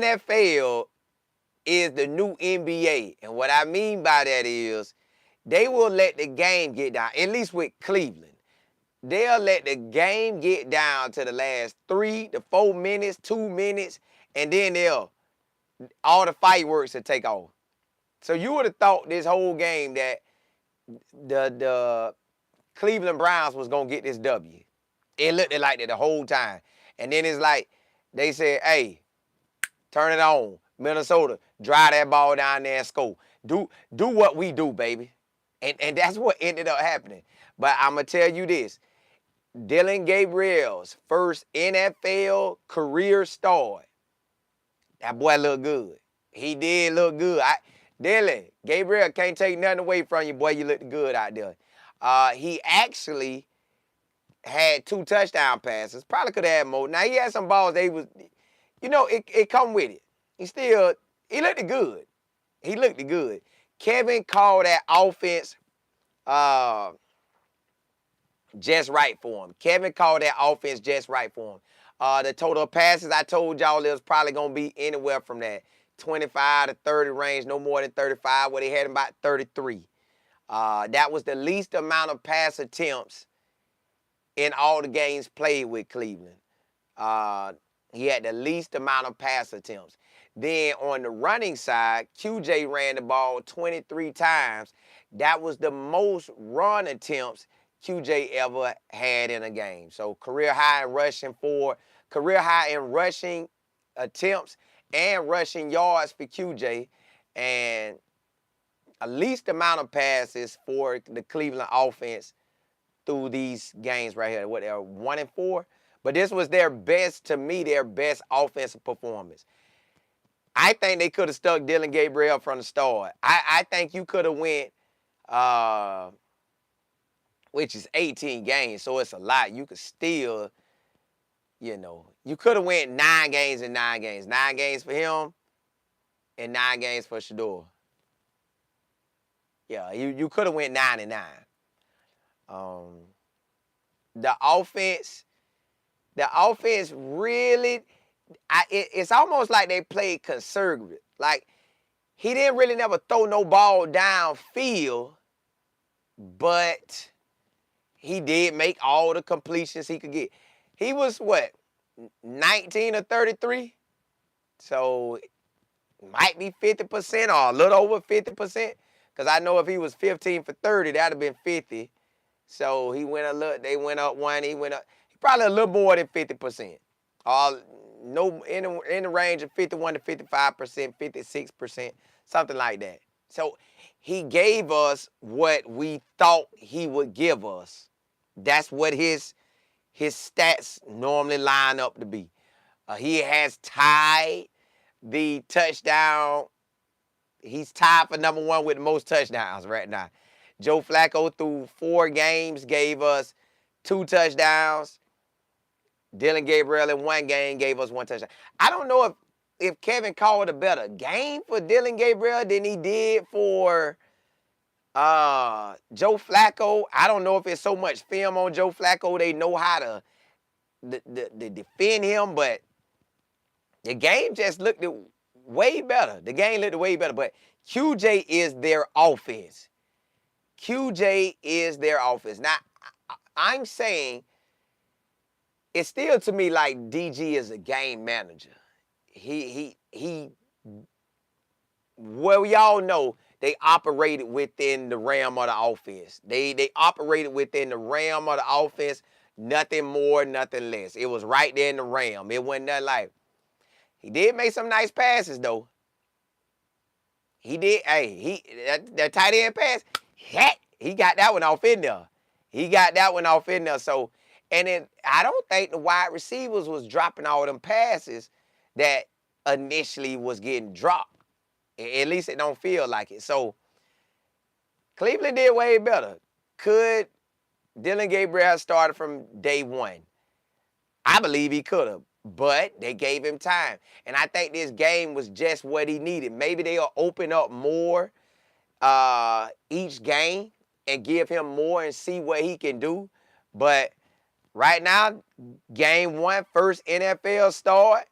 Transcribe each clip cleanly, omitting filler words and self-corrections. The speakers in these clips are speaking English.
NFL is the new NBA. And what I mean by that is they will let the game get down, at least with Cleveland. They'll let the game get down to the last 3 to 4 minutes, 2 minutes, and then all the fireworks will take off. So you would have thought this whole game that the Cleveland Browns was gonna get this W. It looked like that the whole time. And then it's like they said, hey, turn it on. Minnesota, drive that ball down there and score. Do what we do, baby. And that's what ended up happening. But I'm going to tell you this. Dillon Gabriel's first NFL career start. That boy looked good. He did look good. Dillon, Gabriel can't take nothing away from you, boy. You looked good out there. He actually had 2 touchdown passes. Probably could have had more. Now, he had some balls they was, it come with it. He looked good. He looked good. Kevin called that offense just right for him. Kevin called that offense just right for him. The total passes, I told y'all, it was probably going to be anywhere from that 25 to 30 range, no more than 35, where they had about 33. That was the least amount of pass attempts in all the games played with Cleveland. He had the least amount of pass attempts. Then on the running side, QJ ran the ball 23 times. That was the most run attempts QJ ever had in a game. So career high in rushing attempts and rushing yards for QJ, and a least amount of passes for the Cleveland offense through these games right here. What, they are 1-4? But this was their best offensive performance. I think they could have stuck Dillon Gabriel from the start. I think you could have went, which is 18 games, so it's a lot. You could still, you could have went 9 games in 9 games. 9 games for him and 9 games for Shador. Yeah, you could have went 9-9. The offense really, it's almost like they played conservative. Like, he didn't really never throw no ball downfield, but he did make all the completions he could get. He was, 19 or 33? So, it might be 50% or a little over 50%. Because I know if he was 15 for 30, that would have been 50. So, they went up one, he probably a little more than 50%. In the range of 51 to 55%, 56%, something like that. So he gave us what we thought he would give us. That's what his stats normally line up to be. He has tied the touchdown. He's tied for number 1 with the most touchdowns right now. Joe Flacco through 4 games gave us 2 touchdowns. Dillon Gabriel in 1 game gave us 1 touchdown. I don't know if Kevin called a better game for Dillon Gabriel than he did for Joe Flacco. I don't know if it's so much film on Joe Flacco. They know how to defend him, but the game just looked way better. The game looked way better, but QJ is their offense. QJ is their offense. Now, I'm saying it's still to me like DG is a game manager. Well, we all know they operated within the realm of the offense. They operated within the realm of the offense, nothing more, nothing less. It was right there in the realm. It wasn't nothing like. He did make some nice passes though. He did. Hey, that tight end pass, he got that one off in there. So, and then I don't think the wide receivers was dropping all them passes that initially was getting dropped. At least it don't feel like it. So Cleveland did way better. Could Dillon Gabriel have started from day 1? I believe he could have, but they gave him time. And I think this game was just what he needed. Maybe they'll open up more each game and give him more and see what he can do. But right now, game 1, first NFL start,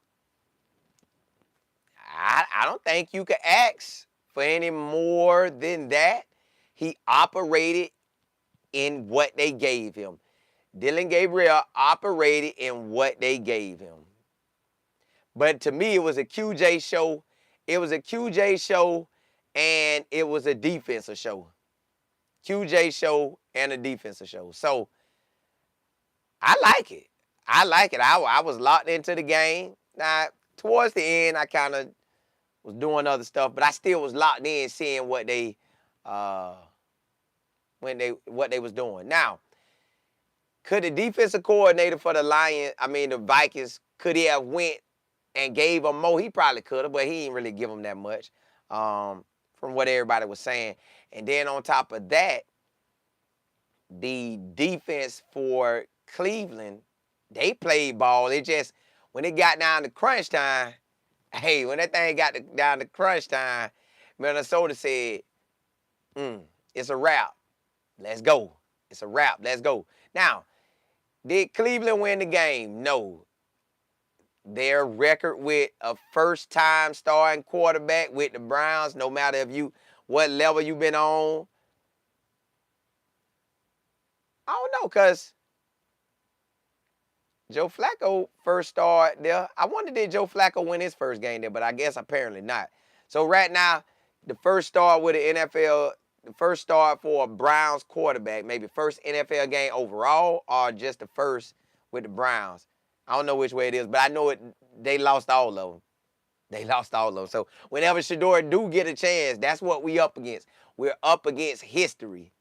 I don't think you could ask for any more than that. He operated in what they gave him. Dillion Gabriel operated in what they gave him. But to me, it was a QJ show. It was a QJ show, and it was a defensive show. QJ show and a defensive show. So I like it. I like it. I was locked into the game. Now, towards the end, I kind of was doing other stuff, but I still was locked in, seeing what they what they was doing. Now, could the defensive coordinator for the the Vikings, could he have went and gave him more? He probably could have, but he didn't really give him that much, from what everybody was saying. And then on top of that, the defense for Cleveland, they played ball. It just, when it got down to crunch time, when that thing got down to crunch time, Minnesota said, it's a wrap. Let's go. It's a wrap. Let's go. Now, did Cleveland win the game? No. Their record with a first-time starting quarterback with the Browns, no matter what level you've been on, I don't know, because Joe Flacco first started there. I wonder, did Joe Flacco win his first game there, but I guess apparently not. So right now, the first start with the NFL, the first start for a Browns quarterback, maybe first NFL game overall, or just the first with the Browns. I don't know which way it is, but I know they lost all of them. They lost all of them. So whenever Shador do get a chance, that's what we up against. We're up against history.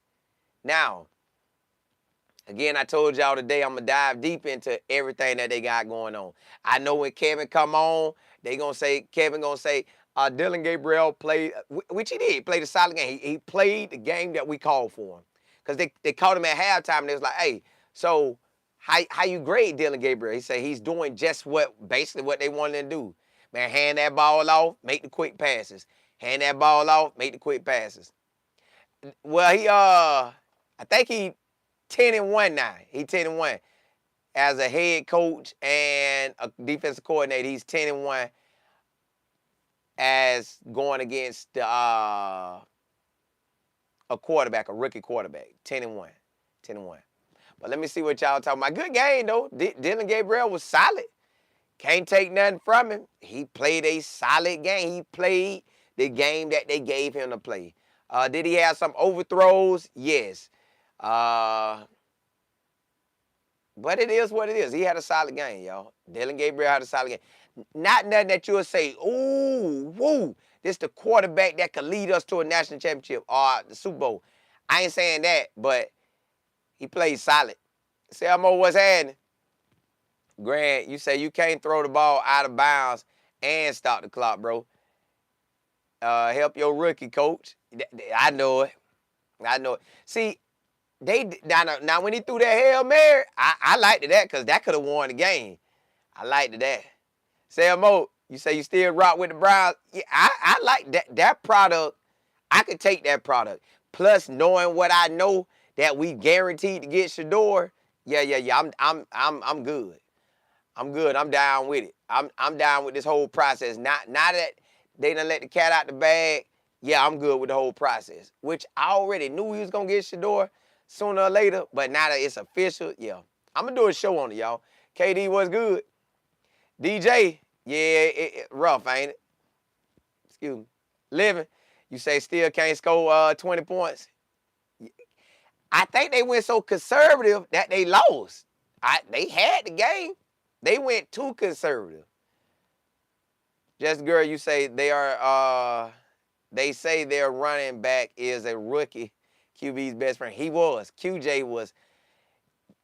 Now, again, I told y'all today I'm going to dive deep into everything that they got going on. I know when Kevin come on, Kevin going to say, Dillion Gabriel played, which he did, played a solid game. He played the game that we called for him. Because they called him at halftime, and they was like, hey, so how you grade Dillion Gabriel? He said he's doing just basically what they wanted him to do. Man, hand that ball off, make the quick passes. Hand that ball off, make the quick passes. Well, I think he 10-1 now. He 10-1 as a head coach and a defensive coordinator. He's 10-1 as going against a quarterback, a rookie quarterback. 10-1, 10-1. But let me see what y'all talking about. Good game though. Dillion Gabriel was solid. Can't take nothing from him. He played a solid game. He played the game that they gave him to play. Did he have some overthrows? Yes. But it is what it is. He had a solid game, y'all. Dillion Gabriel had a solid game. Not nothing that you'll say, ooh, woo, this the quarterback that could lead us to a national championship or the Super Bowl. I ain't saying that, but he played solid. Say, what's happening? Grant, you say you can't throw the ball out of bounds and stop the clock, bro. Help your rookie, coach. I know it. I know it. See, now when he threw that Hail Mary, I liked that because that could have won the game. I liked that. Say, you say you still rock with the Browns. Yeah, I like that product. I could take that product. Plus, knowing what I know that we guaranteed to get Shador, yeah. I'm good. I'm good. I'm down with it. I'm down with this whole process. Now that they done let the cat out the bag, yeah, I'm good with the whole process. Which I already knew he was gonna get Shador sooner or later, but now that it's official, yeah. I'm gonna do a show on it, y'all. KD, what's good? DJ, yeah, it rough, ain't it? Excuse me. Living, you say still can't score 20 points. I think they went so conservative that they lost. They had the game. They went too conservative. Just girl, you say they say their running back is a rookie QB's best friend. He was. QJ was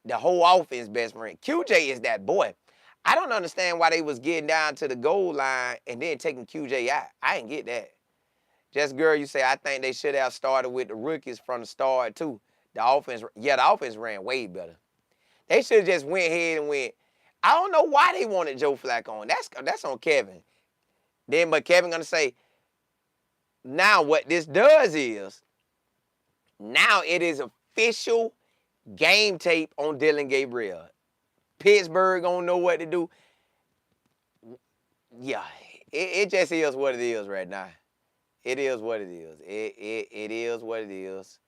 the whole offense best friend. QJ is that boy. I don't understand why they was getting down to the goal line and then taking QJ out. I didn't get that. Just girl, you say I think they should have started with the rookies from the start too. The offense ran way better. They should have just went ahead and went. I don't know why they wanted Joe Flacco on. That's on Kevin. But Kevin gonna say, now what this does is, now it is official game tape on Dillion Gabriel. Pittsburgh gonna know what to do. Yeah, it just is what it is right now. It is what it is. It is what it is.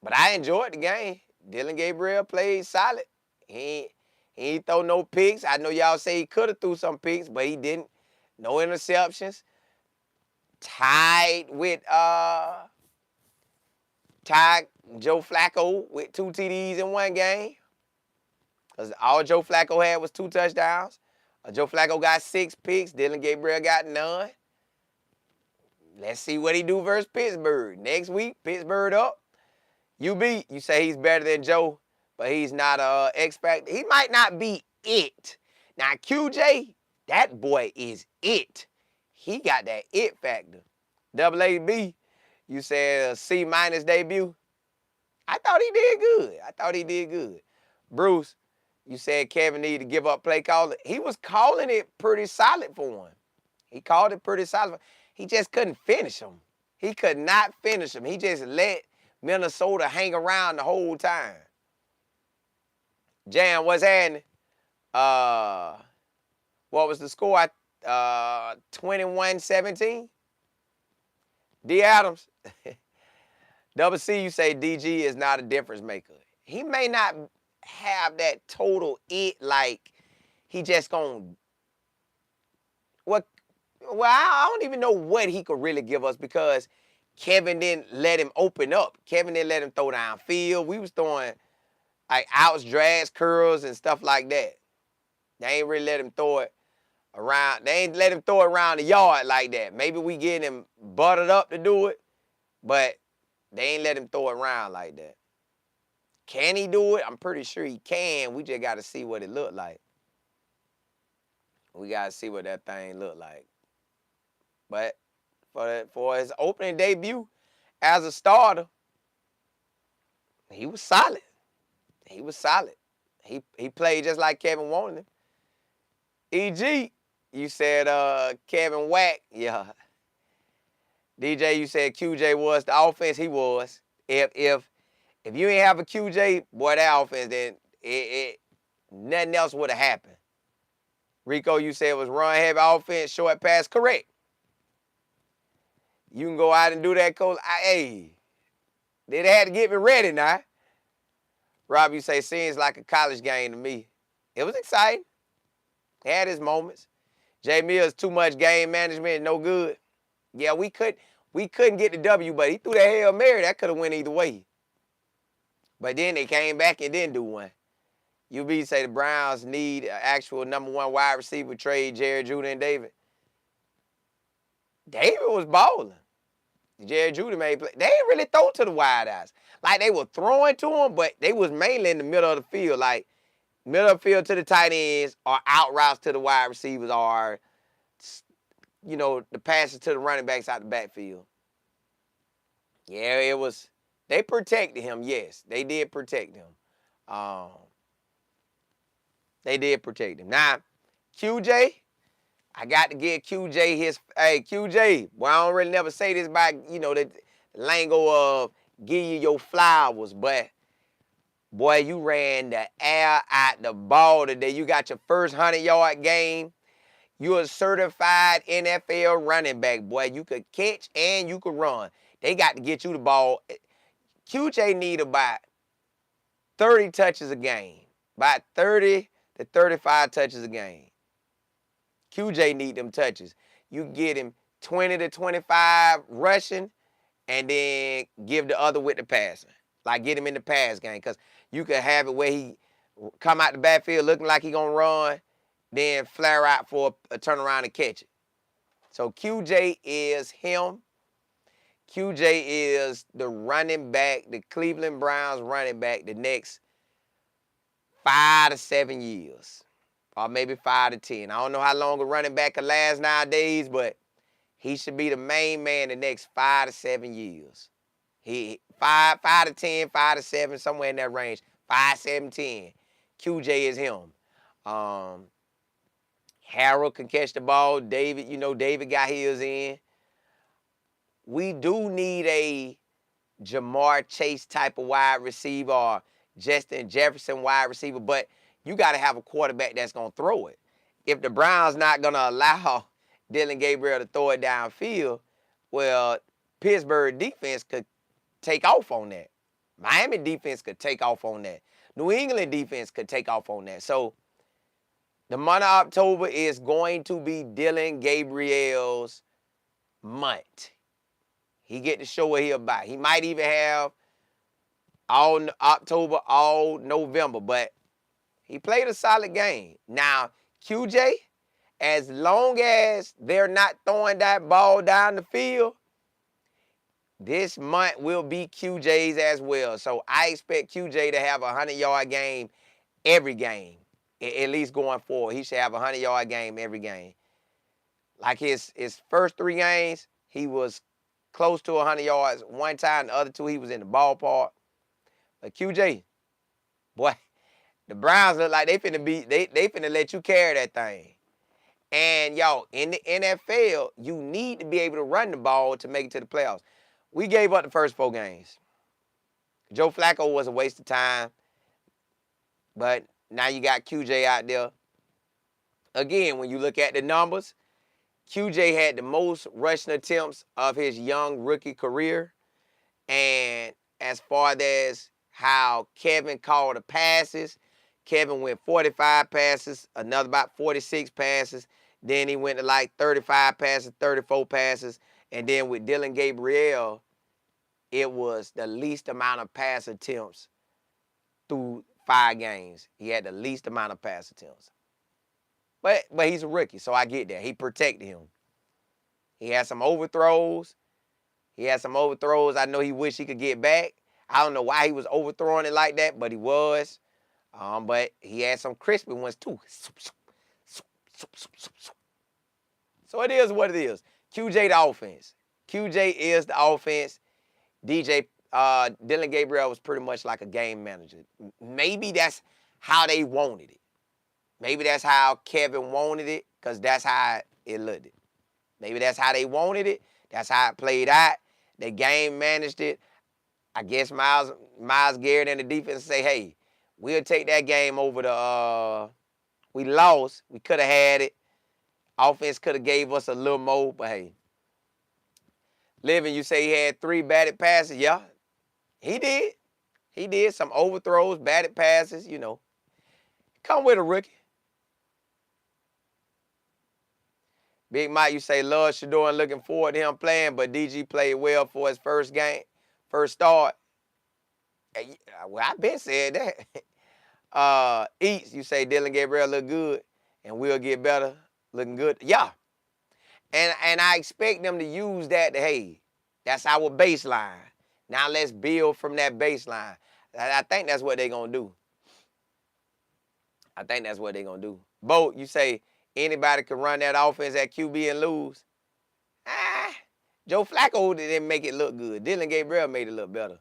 But I enjoyed the game. Dillion Gabriel played solid. He ain't throw no picks. I know y'all say he could have threw some picks, but he didn't. No interceptions. Tied Joe Flacco with 2 TDs in one game. Because all Joe Flacco had was 2 touchdowns. Joe Flacco got 6 picks. Dillion Gabriel got none. Let's see what he do versus Pittsburgh. Next week, Pittsburgh up. UB, you say he's better than Joe, but he's not a X factor. He might not be it. Now, QJ, that boy is it. He got that it factor. Double AB, you said a C- debut. I thought he did good. Bruce, you said Kevin needed to give up play calling. He was calling it pretty solid for him. He called it pretty solid. He just couldn't finish him. He could not finish him. He just let Minnesota hang around the whole time. Jan, what's happening? What was the score? 21-17? D. Adams. Double C, you say DG is not a difference maker. He may not have that total it, like he just gonna. Well, I don't even know what he could really give us because Kevin didn't let him open up. Kevin didn't let him throw downfield. We was throwing like outs, drags, curls, and stuff like that. They ain't really let him throw it around. They ain't let him throw it around the yard like that. Maybe we getting him buttered up to do it, but they ain't let him throw it around like that. Can he do it? I'm pretty sure he can. We just got to see what it look like. We got to see what that thing look like. But for his opening debut as a starter, he was solid. He was solid. He played just like Kevin wanted him. EG, you said Kevin Whack. Yeah. DJ, you said QJ was the offense. He was. If you ain't have a QJ, boy, that offense, then nothing else would have happened. Rico, you said it was run-heavy offense, short pass. Correct. You can go out and do that, coach. Hey, they had to get me ready now. Rob, you say, seems like a college game to me. It was exciting. It had its moments. Jay Mills, too much game management, no good. Yeah, we couldn't get the W, but he threw that Hail Mary. That could have went either way. But then they came back and didn't do one. UB say the Browns need an actual number 1 wide receiver, trade Jerry Judy and David. David was balling. Jerry Judy made play. They didn't really throw to the wide eyes. Like, they were throwing to him, but they was mainly in the middle of the field. Like, middle of the field to the tight ends or out routes to the wide receivers or, you know, the passes to the running backs out the backfield. Yeah, it was. They protected him, yes. They did protect him. They did protect him. Now, QJ, I got to give QJ his, hey, QJ, well, I don't really never say this by, you know, the lingo of give you your flowers, but, boy, you ran the air out the ball today. You got your first 100-yard game. You're a certified NFL running back, boy. You could catch and you could run. They got to get you the ball. QJ need about 30 touches a game, about 30 to 35 touches a game. QJ need them touches. You get him 20 to 25 rushing and then give the other with the passing. Like, get him in the pass game because you could have it where he come out the backfield looking like he going to run, then flare out for a turnaround and catch it. So QJ is him. QJ is the running back, the Cleveland Browns running back the next 5 to 7 years. Or maybe 5 to 10. I don't know how long a running back can last nowadays, but he should be the main man the next 5 to 7 years. He 5 to 10, 5 to 7, somewhere in that range. 5, 7, 10. QJ is him. Harold can catch the ball. David, you know, David got his in. We do need a Jamar Chase type of wide receiver or Justin Jefferson wide receiver, but you got to have a quarterback that's going to throw it. If the Browns not going to allow Dylan Gabriel to throw it downfield, well, Pittsburgh defense could take off on that. Miami defense could take off on that. New England defense could take off on that. So the month of October is going to be Dylan Gabriel's month. He get to show what he about. He might even have all October, all November, but he played a solid game. Now, QJ, as long as they're not throwing that ball down the field, this month will be QJ's as well. So I expect QJ to have a 100-yard game every game, at least going forward. He should have a 100-yard game every game. Like his first 3 games, he was close to 100 yards one time. The other 2, he was in the ballpark. But QJ, boy, the Browns look like they finna let you carry that thing. And, y'all, in the NFL, you need to be able to run the ball to make it to the playoffs. We gave up the first 4 games. Joe Flacco was a waste of time. But now you got QJ out there. Again, when you look at the numbers, QJ had the most rushing attempts of his young rookie career. And as far as how Kevin called the passes, Kevin went 45 passes, another about 46 passes. Then he went to like 35 passes, 34 passes. And then with Dylan Gabriel, it was the least amount of pass attempts through 5 games. He had the least amount of pass attempts. But he's a rookie, so I get that. He protected him. He had some overthrows. I know he wished he could get back. I don't know why he was overthrowing it like that, but he was. But he had some crispy ones too. So it is what it is. QJ the offense. QJ is the offense. Dylan Gabriel was pretty much like a game manager. Maybe that's how they wanted it. Maybe that's how Kevin wanted it, because that's how it looked. Maybe that's how they wanted it. That's how it played out. They game managed it. I guess Myles Garrett and the defense say, hey, we'll take that game over the we lost. We could have had it. Offense could have gave us a little more, but hey. Living, you say he had 3 batted passes. Yeah, he did. He did some overthrows, batted passes, you know. Come with a rookie. Big Mike, you say love Shador and looking forward to him playing, but DG played well for his first start. Well, I've been saying that. Eats, you say Dylan Gabriel look good and we'll get better, looking good. Yeah. And I expect them to use that to, hey, that's our baseline. Now let's build from that baseline. I think that's what they're going to do. Bo, you say anybody can run that offense at QB and lose. Joe Flacco didn't make it look good. Dylan Gabriel made it look better.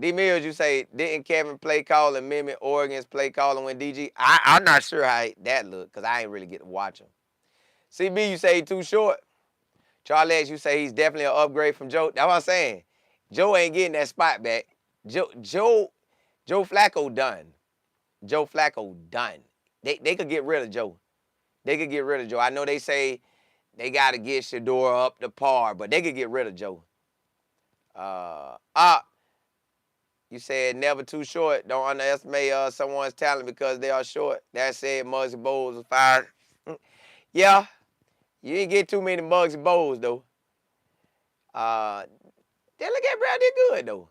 D Mills, you say, didn't Kevin play call and mimic Oregon's play calling when DG? I'm not sure how that looked, because I ain't really get to watch him. CB, you say he's too short. Charlie X, you say he's definitely an upgrade from Joe. That's what I'm saying. Joe ain't getting that spot back. Joe Flacco done. Joe Flacco done. They could get rid of Joe. I know they say they got to get Shador up to par, but they could get rid of Joe. You said never too short. Don't underestimate someone's talent because they are short. That said, Muggsy Bogues was fired. Yeah, you didn't get too many Muggsy Bogues, though. Dylan Gabriel did good, though.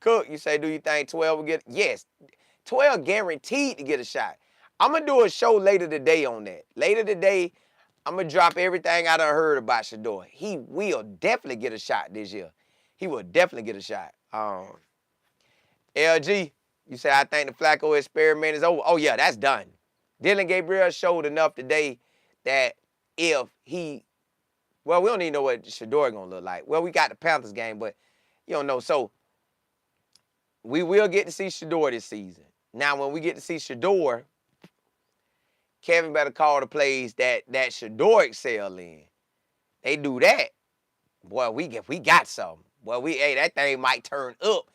Cook, you say, do you think 12 will get? Yes, 12 guaranteed to get a shot. I'm going to do a show later today on that. Later today, I'm going to drop everything I done heard about Shador. He will definitely get a shot this year. He will definitely get a shot. LG, you say, I think the Flacco experiment is over. Oh, yeah, that's done. Dylan Gabriel showed enough today that if he, well, we don't even know what Shador going to look like. Well, we got the Panthers game, but you don't know. So we will get to see Shador this season. Now, when we get to see Shador, Kevin better call the plays that Shador excel in. They do that, boy, we got something. Boy, that thing might turn up.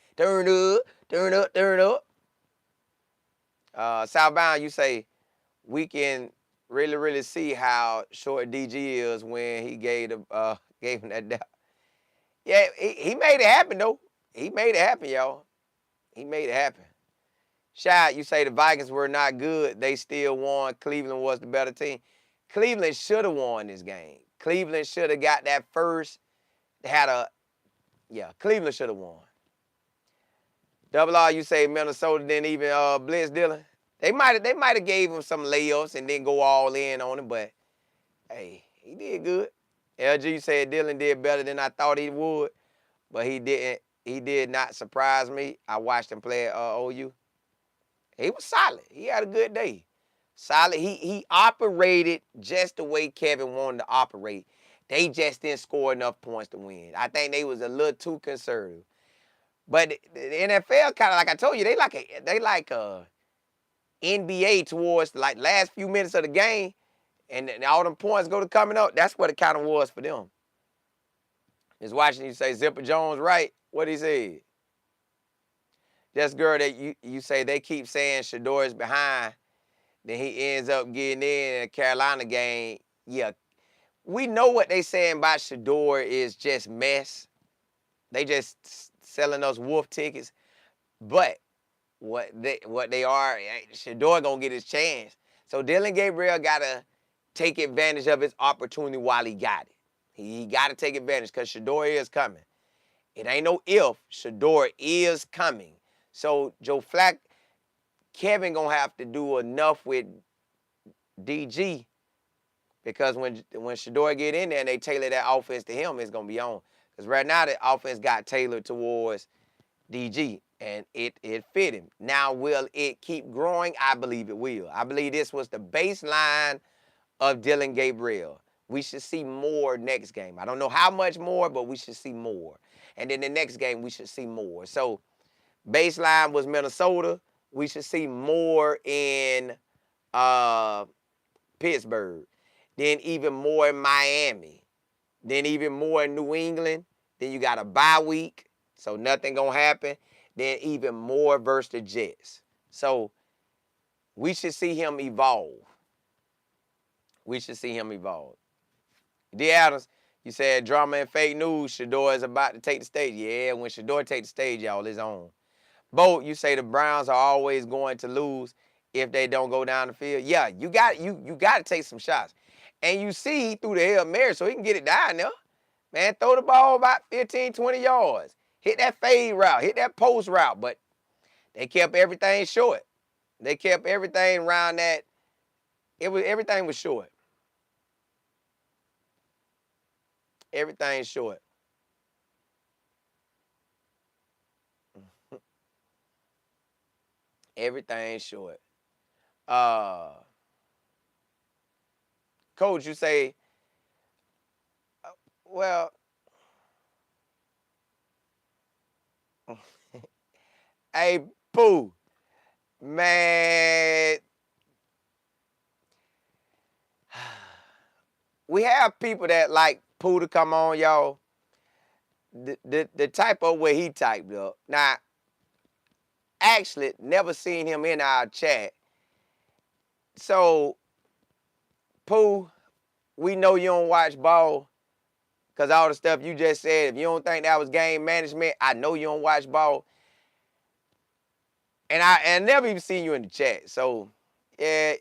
Southbound, you say we can really see how short DG is when he gave him that doubt. Yeah, he made it happen though. He made it happen, y'all. He made it happen. Shad, you say the Vikings were not good. They still won. Cleveland was the better team. Cleveland should have won this game. Cleveland should have got that first. Cleveland should have won. Double R, you say Minnesota didn't even blitz Dillion. They might have gave him some layups and then go all in on him, but hey, he did good. LG said Dillion did better than I thought he would, but he didn't. He did not surprise me. I watched him play at OU. He was solid. He had a good day. Solid. He operated just the way Kevin wanted to operate. They just didn't score enough points to win. I think they was a little too conservative. But the NFL kind of, like I told you, they like a NBA towards like last few minutes of the game, and all them points go to coming up. That's what it kind of was for them. Just watching you say Zipper Jones right. What he said. Just girl that you say they keep saying Shador is behind, then he ends up getting in a Carolina game. Yeah, we know what they saying about Shador is just mess. They just selling us wolf tickets. But what they are, Shador gonna get his chance. So Dillon Gabriel gotta take advantage of his opportunity while he got it. He gotta take advantage because Shador is coming. It ain't no if. Shador is coming. So Joe Flack, Kevin gonna have to do enough with DG because when Shador get in there and they tailor that offense to him, it's gonna be on. Because right now the offense got tailored towards DG and it fit him. Now will it keep growing? I believe it will. I believe this was the baseline of Dillon Gabriel. We should see more next game. I don't know how much more, but we should see more. And then the next game we should see more. So baseline was Minnesota. We should see more in Pittsburgh. Then even more in Miami. Then even more in New England. Then you got a bye week, so nothing gonna happen. Then even more versus the Jets. So we should see him evolve. We should see him evolve. D. Adams, you said drama and fake news. Shador is about to take the stage. Yeah, when Shador take the stage, y'all, it's on. Bo, you say the Browns are always going to lose if they don't go down the field. Yeah, you got to take some shots. And you see he threw the Hail Mary so he can get it down there. Man, throw the ball about 15, 20 yards. Hit that fade route. Hit that post route. But they kept everything short. They kept everything around that. Everything was short. Everything short. Everything short. Coach, you say, well, hey, Pooh, man, we have people that like Pooh to come on, y'all. The type of way he typed up. Now, actually, never seen him in our chat. So, Pooh, we know you don't watch ball because all the stuff you just said, if you don't think that was game management, I know you don't watch ball. And I never even seen you in the chat. So, yeah,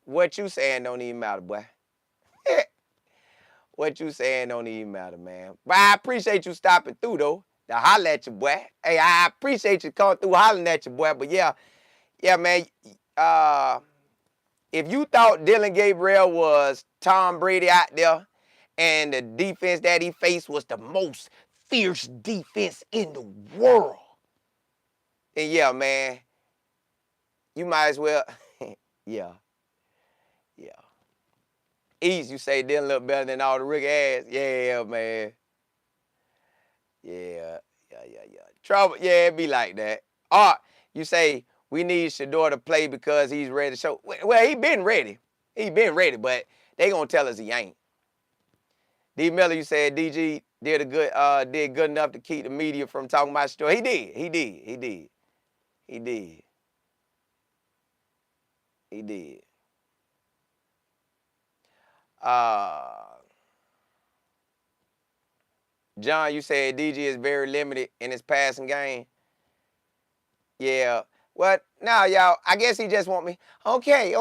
what you saying don't even matter, boy. What you saying don't even matter, man. But I appreciate you stopping through, though, to holler at you, boy. Hey, I appreciate you coming through hollering at you, boy. But, yeah, man, if you thought Dillon Gabriel was Tom Brady out there and the defense that he faced was the most fierce defense in the world, then, yeah, man, you might as well, yeah. Ease, you say Dillon look better than all the Rick ass. Yeah, man. Yeah. Trouble, yeah, it be like that. Art, you say we need Shador to play because he's ready to show. Well, he been ready. But they gonna tell us he ain't. D. Miller, you said DG did good enough to keep the media from talking about Shador. He did. John, you said DG is very limited in his passing game. Yeah. What? Now, y'all, I guess he just want me. Okay.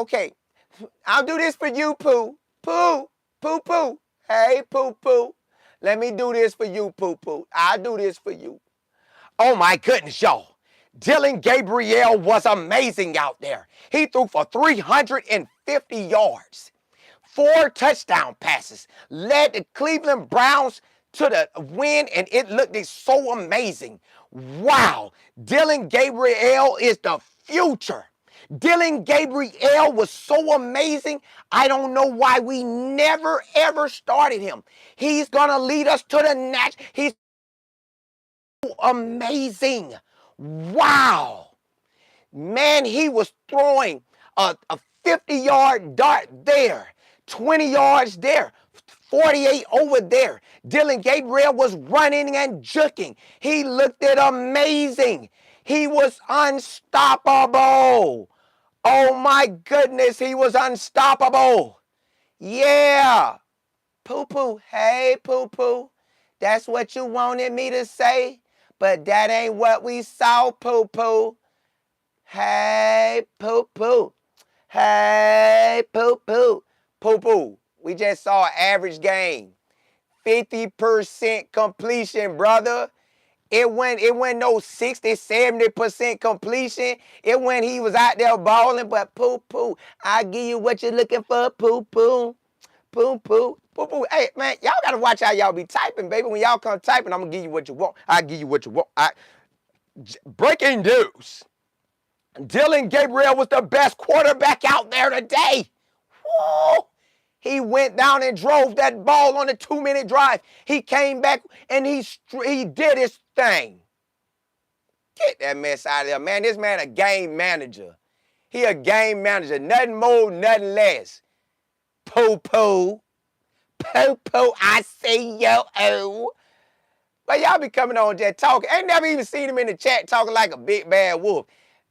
I'll do this for you, Pooh. Pooh. Pooh. Hey, Pooh. Let me do this for you, Pooh. I'll do this for you. Oh, my goodness, y'all. Dillion Gabriel was amazing out there. He threw for 350 yards, 4 touchdown passes, led the Cleveland Browns to the win, and it looked so amazing. Wow, Dillion Gabriel is the future. Dillion Gabriel was so amazing, I don't know why we never, ever started him. He's going to lead us to the next. He's amazing. Wow. Man, he was throwing a 50-yard dart there, 20 yards there, 48 over there. Dillion Gabriel was running and juking. He looked amazing. He was unstoppable. Oh my goodness, he was unstoppable. Yeah. Pooh. Hey, Pooh. That's what you wanted me to say, but that ain't what we saw, Pooh. Hey, Pooh. Hey, Pooh. We just saw an average game. 50% completion, brother. It went no 60, 70% completion. It when he was out there balling, but Pooh. I give you what you're looking for, Pooh. Hey, man, y'all got to watch how y'all be typing, baby. When y'all come typing, I'm going to give you what you want. I give you what you want. Breaking news. Dillion Gabriel was the best quarterback out there today. Whoa. He went down and drove that ball on a 2-minute drive. He came back and he did his thing. Get that mess out of there, man. This man a game manager. He a game manager. Nothing more, nothing less. Pooh. I say yo. But y'all be coming on just talking. Ain't never even seen him in the chat talking like a big bad wolf.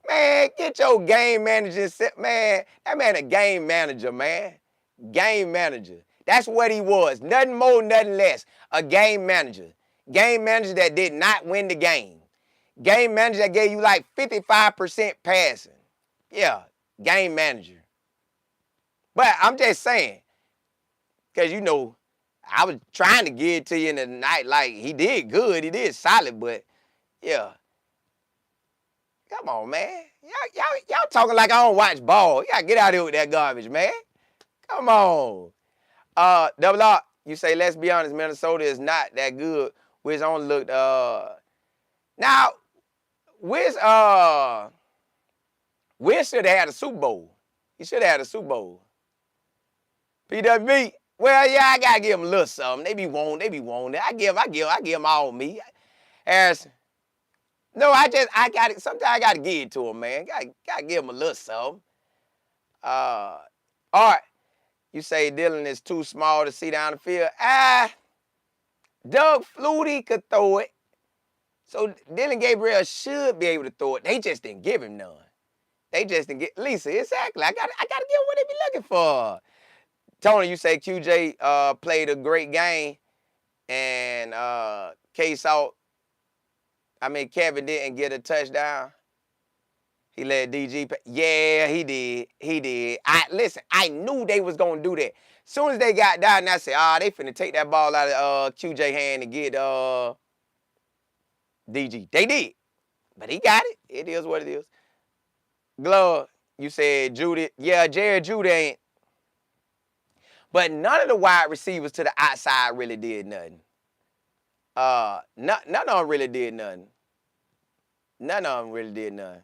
Man, get your game manager. Man, that man a game manager, man. Game manager. That's what he was. Nothing more, nothing less. A game manager. Game manager that did not win the game. Game manager that gave you like 55% passing. Yeah, game manager. But I'm just saying, because you know, I was trying to get it to you in the night. Like, he did good. He did solid, but yeah. Come on, man. Y'all talking like I don't watch ball. You gotta get out of here with that garbage, man. Come on. Double R, you say, let's be honest, Minnesota is not that good. Wiz only looked, now, Wiz should have had a Super Bowl. He should have had a Super Bowl. PWB, well, yeah, I gotta give him a little something. They be wanting it. I give him all me. Harrison. No, I got it. Sometimes I gotta give it to him, man. Gotta give him a little something. All right. You say Dillion is too small to see down the field. Doug Flutie could throw it. So Dillion Gabriel should be able to throw it. They just didn't give him none. They just didn't get Lisa, exactly. I gotta give him what they be looking for. Tony, you say QJ played a great game and Kevin didn't get a touchdown. He let DG pay. Yeah, he did. I knew they was going to do that. As soon as they got down, I said, they finna take that ball out of QJ hand and get DG. They did. But he got it. It is what it is. Glove, you said Judy. Yeah, Jared Judy ain't. But none of the wide receivers to the outside really did nothing. None of them really did nothing. None of them really did nothing.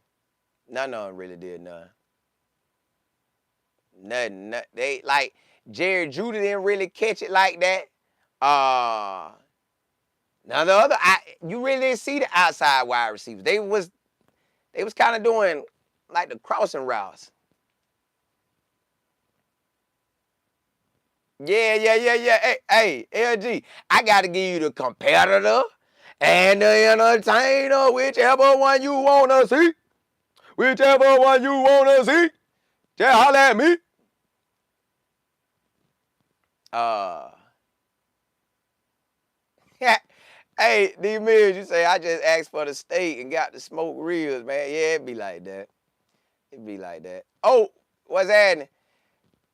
Nothing. They like Jared Judy didn't really catch it like that. None of the other you really didn't see the outside wide receivers. They was kind of doing like the crossing routes. Yeah. Hey, LG, I gotta give you the competitor and the entertainer, whichever one you wanna see. Whichever one you wanna see, just holler at me. Uh, hey, D Mills, you say I just asked for the steak and got the smoked ribs, man. Yeah, it be like that. It be like that. Oh, what's happening?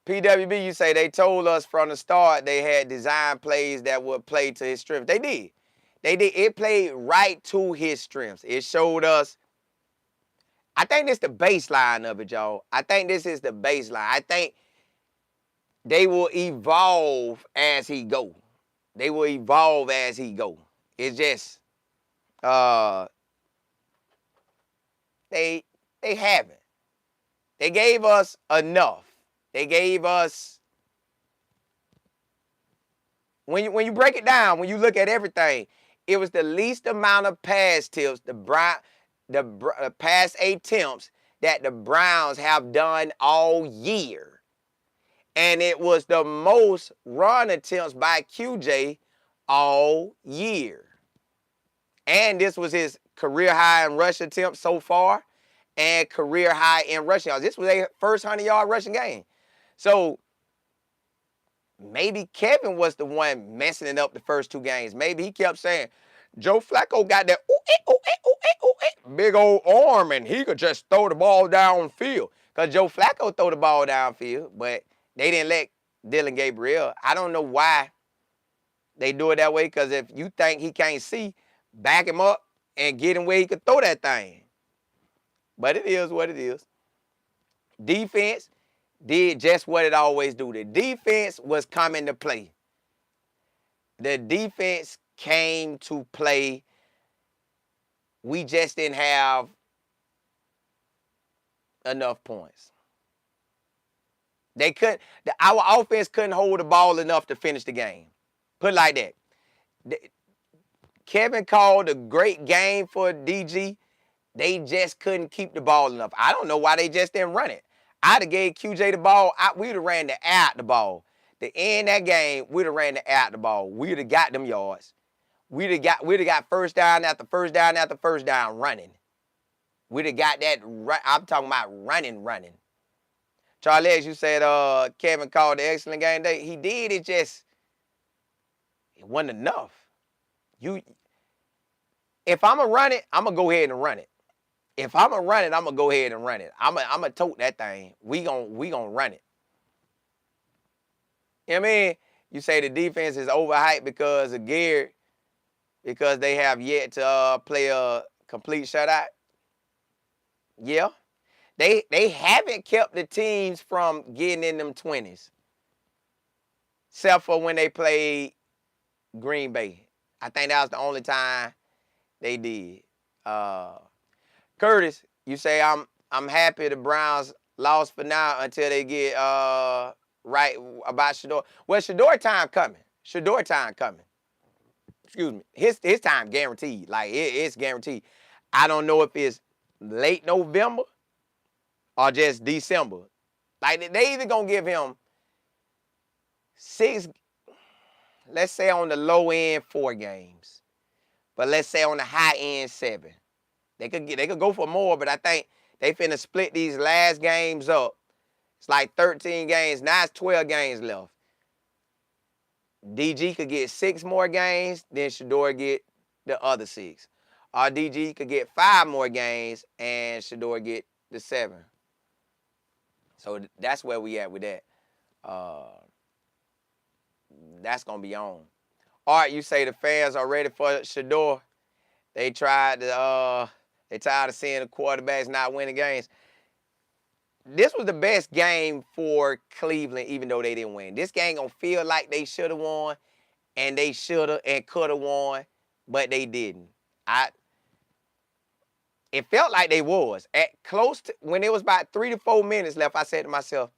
PWB, you say they told us from the start they had design plays that would play to his strengths. They did. They did. It played right to his strengths. It showed us. I think this is the baseline of it, y'all. I think this is the baseline. I think they will evolve as he go. They will evolve as he go. It's just they haven't. They gave us enough. They gave us when you break it down, when you look at everything, it was the least amount of pass tips, the pass attempts that the Browns have done all year. And it was the most run attempts by QJ all year. And this was his career high in rush attempts so far and career high in rushing yards. This was their first 100-yard rushing game. So maybe Kevin was the one messing it up the first two games. Maybe he kept saying, Joe Flacco got that big old arm and he could just throw the ball downfield. Because Joe Flacco throw the ball downfield, but they didn't let Dillion Gabriel. I don't know why they do it that way, because if you think he can't see, back him up and get him where he could throw that thing. But it is what it is. Defense did just what it always do. The defense was coming to play. The defense came to play. We just didn't have enough points. They couldn't. Our offense couldn't hold the ball enough to finish the game. Put it like that. Kevin called a great game for DG. They just couldn't keep the ball enough. I don't know why they just didn't run it. I'd have gave QJ the ball. We'd have ran the air out the ball. To end that game, we'd have ran the air out the ball. We'd have got them yards. We'd have got first down after first down after first down running. We'd have got that. I'm talking about running. Charlie, as you said, Kevin called the excellent game day. He did. It wasn't enough. If I'm going to run it, I'm going to go ahead and run it. If I'm going to run it, I'm going to go ahead and run it. I'm going to tote that thing. We gonna run it. You know what I mean? You say the defense is overhyped because of Garrett, because they have yet to play a complete shutout. Yeah. They haven't kept the teams from getting in them 20s. Except for when they played Green Bay. I think that was the only time they did. Curtis, you say I'm happy the Browns lost for now until they get right about Shador. Well, Shador time coming. Excuse me. His time guaranteed. Like it's guaranteed. I don't know if it's late November or just December. Like they either gonna give him 6, let's say on the low end 4 games, but let's say on the high end 7. They could go for more, but I think they finna split these last games up. It's like 13 games. Now it's 12 games left. DG could get 6 more games, then Shador get the other 6. Or DG could get 5 more games and Shador get the 7. So that's where we at with that. That's gonna be on. All right, you say the fans are ready for Shador. They tired of seeing the quarterbacks not winning games. This was the best game for Cleveland, even though they didn't win. This game gonna feel like they should have won, and they should have and could have won, but they didn't. It felt like they was. At close to, when it was about 3 to 4 minutes left, I said to myself,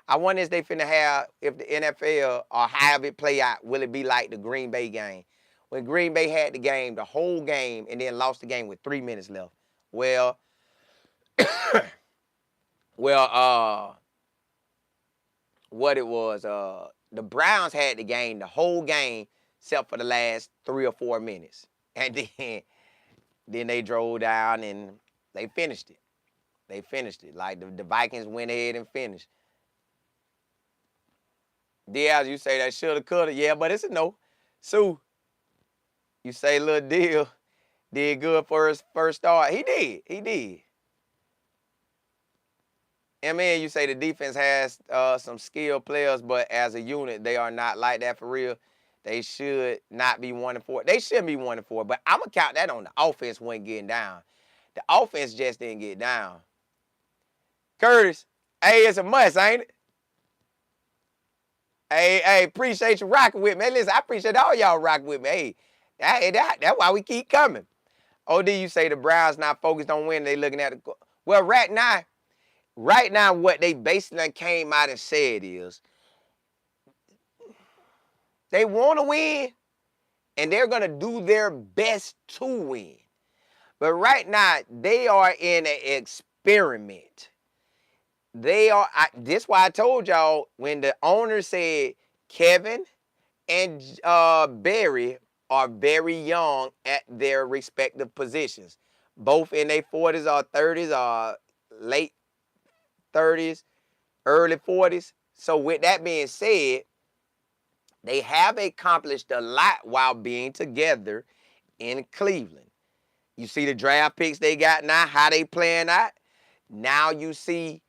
I wonder if they finna have, if the NFL or however it play out, will it be like the Green Bay game? When Green Bay had the game, the whole game, and then lost the game with 3 minutes left. Well, what it was, the Browns had the game, the whole game, except for the last 3 or 4 minutes. And then they drove down and they finished it. Like the Vikings went ahead and finished. Diaz, you say that shoulda, coulda. Yeah, but it's a no. Sue, you say little deal did good for his first start. He did. He did. And man, you say the defense has some skilled players, but as a unit, they are not like that for real. They should not be 1-4. They shouldn't be 1-4, but I'm gonna count that on the offense when getting down. The offense just didn't get down. Curtis, hey, it's a must, ain't it? Hey, appreciate you rocking with me. Hey, listen, I appreciate all y'all rocking with me. Hey, that's why we keep coming. OD, you say the Browns not focused on winning. They looking at the well, right now, what they basically came out and said is they want to win, and they're going to do their best to win. But right now, they are in an experiment. This is why I told y'all when the owner said Kevin and Barry are very young at their respective positions. Both in their 40s or 30s or late 30s, early 40s. So with that being said, they have accomplished a lot while being together in Cleveland. You see the draft picks they got now, how they playing out. Now you see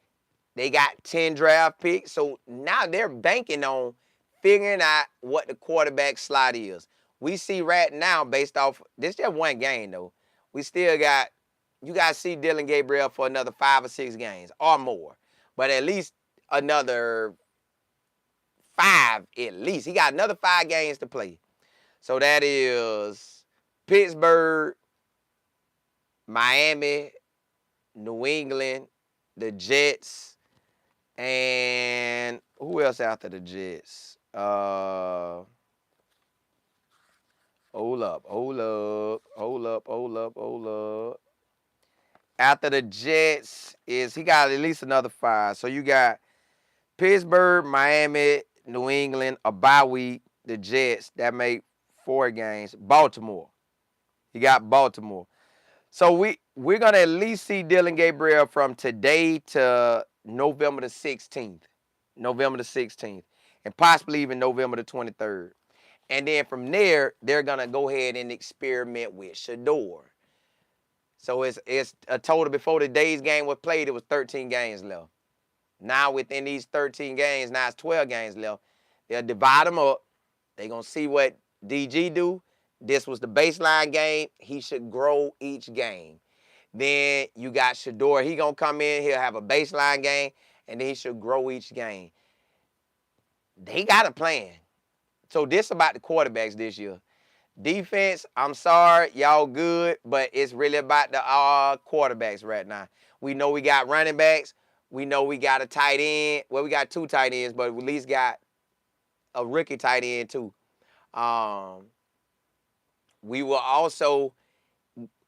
they got 10 draft picks. So now they're banking on figuring out what the quarterback slot is. We see right now, based off, this just one game though, we still got, you got to see Dillion Gabriel for another 5 or 6 games or more. But at least another 5 at least. He got another 5 games to play. So that is Pittsburgh, Miami, New England, the Jets, and who else after the Jets? Hold up. After the Jets he got at least another 5. So you got Pittsburgh, Miami, New England, a bye week, the Jets, that make 4 games. Baltimore. You got Baltimore. So we're going to at least see Dillion Gabriel from today to November the 16th. And possibly even November the 23rd. And then from there, they're going to go ahead and experiment with Shador. So it's a total, before the day's game was played, it was 13 games left. Now within these 13 games, now it's 12 games left. They'll divide them up. They're going to see what DG do. This was the baseline game. He should grow each game. Then you got Shador. He going to come in. He'll have a baseline game, and then he should grow each game. They got a plan. So this about the quarterbacks this year. Defense, I'm sorry, y'all good, but it's really about the quarterbacks right now. We know we got running backs. We know we got a tight end. Well, we got 2 tight ends, but we at least got a rookie tight end too. We will also,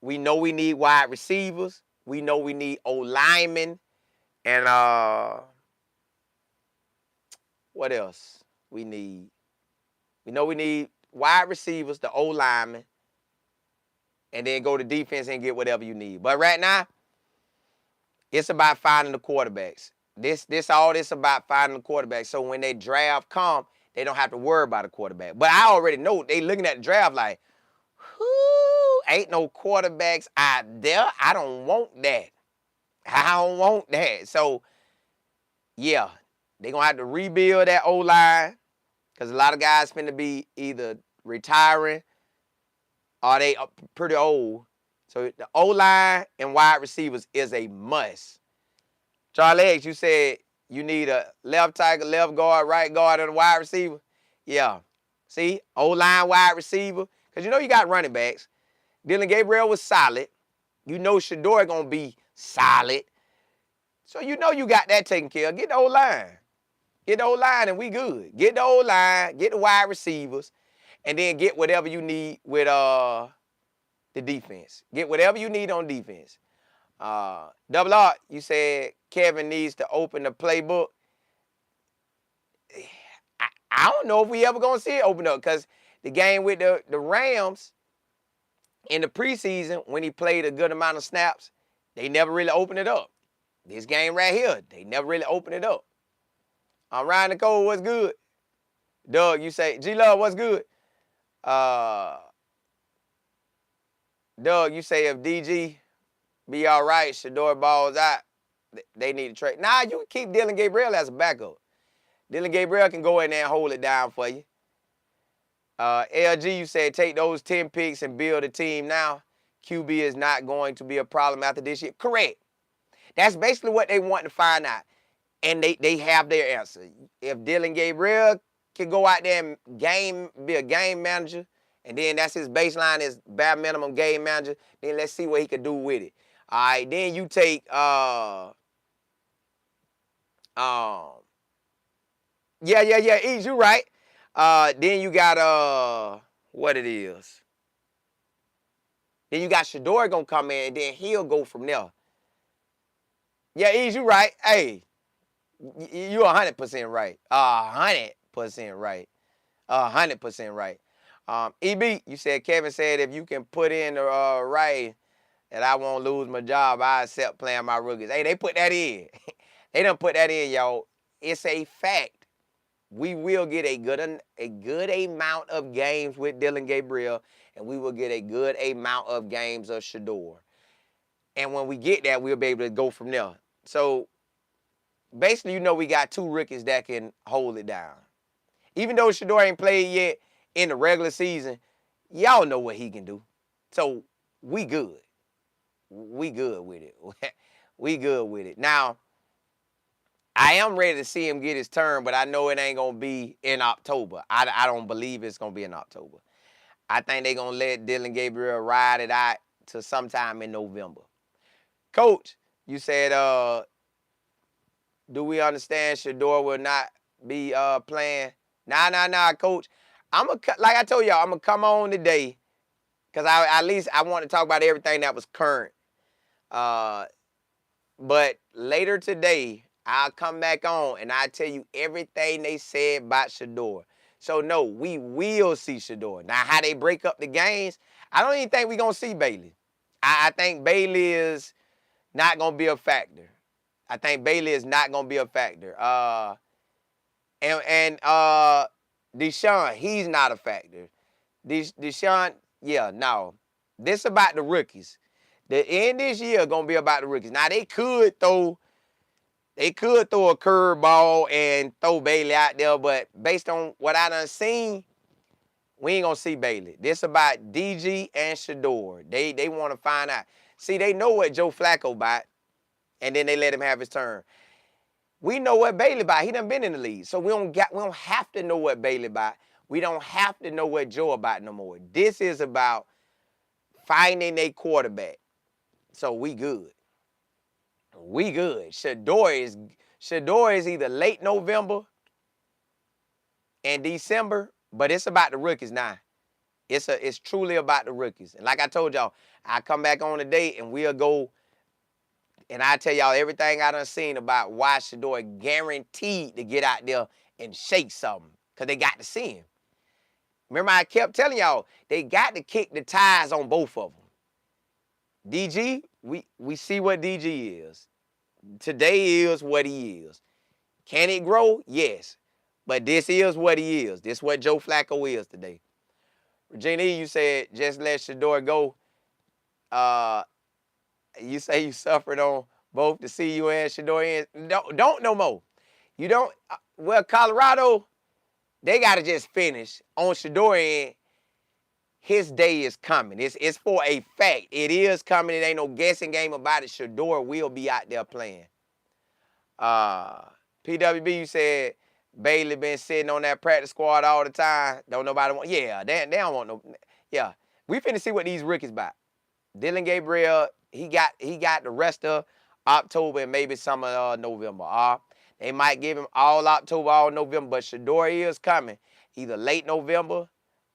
we know we need wide receivers. We know we need O-linemen. And what else we need? We know we need wide receivers, the O-linemen, and then go to defense and get whatever you need. But right now, it's about finding the quarterbacks. This about finding the quarterbacks. So when they draft come, they don't have to worry about a quarterback. But I already know they looking at the draft like, ain't no quarterbacks out there. I don't want that. So, yeah, they're going to have to rebuild that O-line because a lot of guys finna be either retiring or they are pretty old. So the O-line and wide receivers is a must. Charlie X, you said you need a left tackle, left guard, right guard, and a wide receiver. Yeah. See, O-line, wide receiver. Because you know you got running backs. Dillion Gabriel was solid. You know Shador going to be solid. So you know you got that taken care of. Get the O-line. Get the O-line and we good. Get the O-line, get the wide receivers, and then get whatever you need with the defense. Get whatever you need on defense. Double R, you said Kevin needs to open the playbook. I don't know if we ever going to see it open up because the game with the Rams in the preseason, when he played a good amount of snaps, they never really opened it up. This game right here, they never really opened it up. Ryan Nicole, what's good? Doug, you say, G-Love, what's good? Doug, you say if DG be all right, Shador balls out, they need to trade. Nah, you can keep Dillion Gabriel as a backup. Dillion Gabriel can go in there and hold it down for you. LG, you said take those 10 picks and build a team now. QB is not going to be a problem after this year. Correct. That's basically what they want to find out. And they have their answer. If Dillion Gabriel can go out there and be a game manager, and then that's his baseline, his bare minimum game manager, then let's see what he can do with it. All right, then you take Ease, you right. Then you got what it is. Then you got Shador gonna come in, and then he'll go from there. Yeah, Ease, you right. Hey, you 100% right. 100% right. 100% right. EB, you said Kevin said if you can put in the right that I won't lose my job, I accept playing my rookies. Hey, they put that in. They done put that in, y'all. It's a fact. We will get a good amount of games with Dillion Gabriel, and we will get a good amount of games of Shador. And when we get that, we'll be able to go from there. So basically, you know, we got two rookies that can hold it down. Even though Shador ain't played yet in the regular season, y'all know what he can do. So we good. We good with it. We good with it. Now, I am ready to see him get his turn, but I know it ain't going to be in October. I don't believe it's going to be in October. I think they're going to let Dillion Gabriel ride it out to sometime in November. Coach, you said, do we understand Shador will not be playing? Nah, Coach. Like I told y'all, I'm going to come on today because at least I want to talk about everything that was current. But later today, I'll come back on and I'll tell you everything they said about Shador. So, no, we will see Shador. Now, how they break up the games, I don't even think we're going to see Bailey. I think Bailey is not going to be a factor. I think Bailey is not going to be a factor. And Deshaun, he's not a factor. Deshaun, yeah, no. This about the rookies. The end this year going to be about the rookies. Now, they could throw a curveball and throw Bailey out there, but based on what I done seen, we ain't going to see Bailey. This about DG and Shador. They want to find out. See, they know what Joe Flacco about, and then they let him have his turn. We know what Bailey about. He done been in the league. So we don't have to know what Bailey about. We don't have to know what Joe about no more. This is about finding a quarterback. So we good. We good. Shador is either late November and December, but it's about the rookies now. It's truly about the rookies. And like I told y'all, I come back on today and we'll go and I tell y'all everything I done seen about why Shador guaranteed to get out there and shake something. Because they got to see him. Remember, I kept telling y'all, they got to kick the tires on both of them. DG, we see what DG is. Today is what he is. Can it grow? Yes. But this is what he is. This is what Joe Flacco is today. Regina, you said just let Shador go. You say you suffered on both the CU and Shador ends. Don't no more. You don't. Well, Colorado, they got to just finish on Shador end. His day is coming. It's for a fact. It is coming. It ain't no guessing game about it. Shador will be out there playing. PWB, you said Bailey been sitting on that practice squad all the time. Don't nobody want. Yeah, they don't want no. Yeah, we finna see what these rookies about. Dillion Gabriel, he got the rest of October and maybe some of November. They might give him all October, all November, but Shador is coming either late November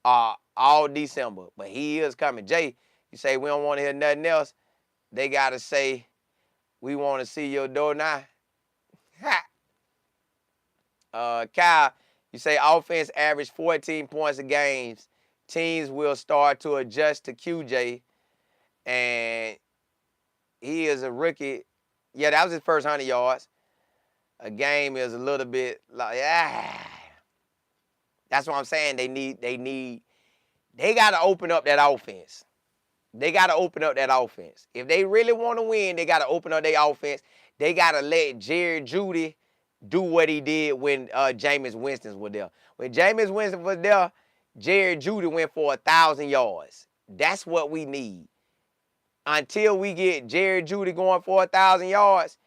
or all December. But he is coming. Jay, you say we don't want to hear nothing else. They got to say, we want to see your door now. Kyle, you say offense average 14 points a game. Teams will start to adjust to QJ. And he is a rookie. Yeah, that was his first 100 yards. A game is a little bit like, That's what I'm saying. They got to open up that offense. They got to open up that offense. If they really want to win, they got to open up their offense. They got to let Jerry Jeudy do what he did when Jameis Winston was there. When Jameis Winston was there, Jerry Jeudy went for 1,000 yards. That's what we need. Until we get Jerry Jeudy going for 1,000 yards,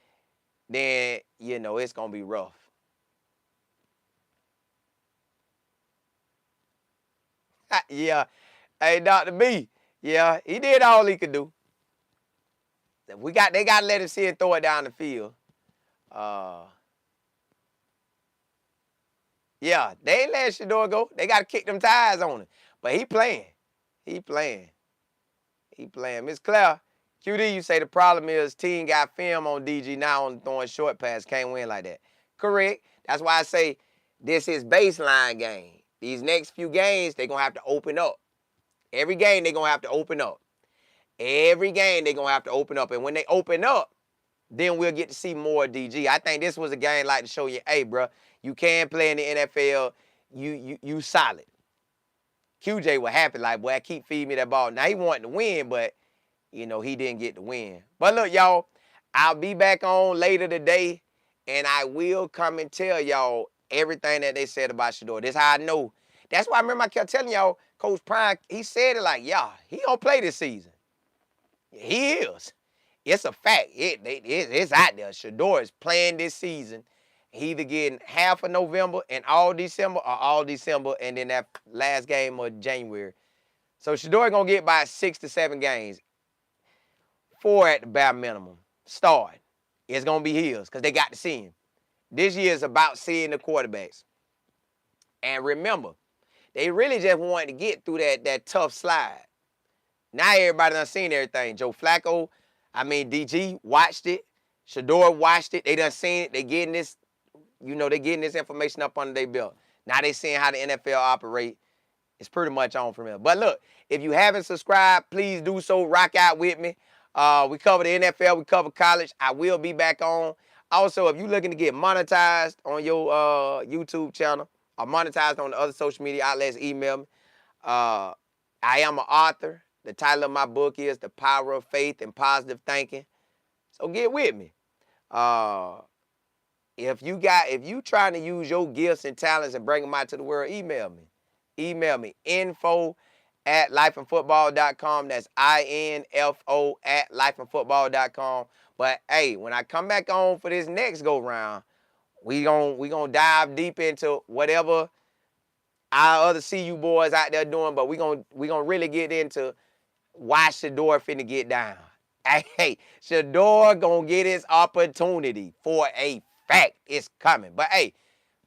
then, it's going to be rough. Yeah. Hey, Dr. B. Yeah, he did all he could do. They got to let him see and throw it down the field. Yeah, they ain't let Shador go. They got to kick them tires on him. But he playing. Miss Claire, QD, you say the problem is team got film on DG now on throwing short pass. Can't win like that. Correct. That's why I say this is baseline game. These next few games, they're going to have to open up. Every game, they're going to have to open up. And when they open up, then we'll get to see more DG. I think this was a game like to show you, hey, bro, you can play in the NFL. You solid. QJ was happy, like, boy, keep feeding me that ball. Now, he wanted to win, but, he didn't get the win. But look, y'all, I'll be back on later today, and I will come and tell y'all everything that they said about Shador. This is how I know. That's why I remember I kept telling y'all, Coach Prime, he said it like, yeah, he gonna play this season. He is. It's a fact. It's out there. Shador is playing this season. He either getting half of November and all December or all December and then that last game of January. So Shador going to get by 6 to 7 games. 4 at the bare minimum. Start. It's going to be his because they got to see him. This year is about seeing the quarterbacks. And remember, they really just wanted to get through that tough slide. Now everybody done seen everything. Joe Flacco, DG watched it. Shador watched it. They done seen it. They getting this, they getting this information up under their belt. Now they seeing how the NFL operate. It's pretty much on from here. But look, if you haven't subscribed, please do so. Rock out with me. We cover the NFL. We cover college. I will be back on. Also, if you're looking to get monetized on your YouTube channel or monetized on the other social media outlets, email me. I am an author. The title of my book is The Power of Faith and Positive Thinking. So get with me. If you trying to use your gifts and talents and bring them out to the world, email me. info@lifeandfootball.com. That's info@lifeandfootball.com. But hey, when I come back on for this next go round, we gonna dive deep into whatever our other CU boys out there doing. But we gonna really get into why Shador finna get down. Hey, Shador gonna get his opportunity for a fact. It's coming. But hey,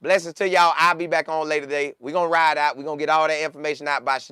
blessings to y'all. I'll be back on later today. We're gonna ride out. We're gonna get all that information out by Shador.